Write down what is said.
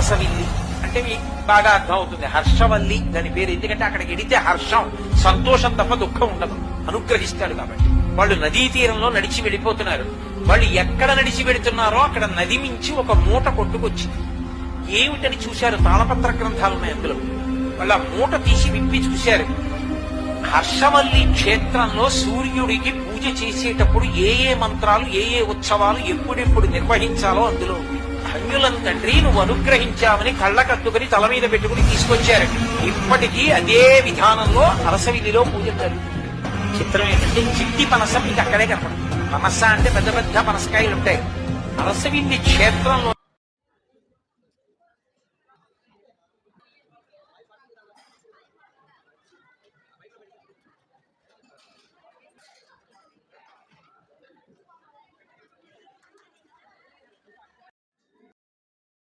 అరసవిల్లి అంటే మీకు బాగా అర్థం అవుతుంది. హర్షవల్లి దాని పేరు, ఎందుకంటే అక్కడికి ఎడితే హర్షం, సంతోషం తప్ప దుఃఖం ఉండదు, అనుగ్రహిస్తాడు కాబట్టి. వాళ్ళు నదీ తీరంలో నడిచి వెళ్ళిపోతున్నారు. వాళ్ళు ఎక్కడ నడిచి వెళుతున్నారో అక్కడ నది మించి ఒక మూట కొట్టుకొచ్చింది. ఏమిటని చూశారు, తాళపత్ర గ్రంథాలు ఉన్నాయి అందులో. వాళ్ళు ఆ మూట తీసి విప్పి చూశారు. హర్షవల్లి క్షేత్రంలో సూర్యుడికి పూజ చేసేటప్పుడు ఏ ఏ మంత్రాలు, ఏ ఏ ఉత్సవాలు ఎప్పుడెప్పుడు నిర్వహించాలో అందులో ఉంది. ధన్యులం తండ్రి, నువ్వు అనుగ్రహించామని కళ్ళకత్తుకుని తల మీద పెట్టుకుని తీసుకొచ్చారు. ఇప్పటికీ అదే విధానంలో అరసవిల్లిలో పూజ జరుగుతుంది. చిత్రం ఏంటంటే చిట్టి పనస మీకు అక్కడే కనపడుతుంది. పనస అంటే పెద్ద పెద్ద పనసకాయలు ఉంటాయి. అరసవిల్లి క్షేత్రంలో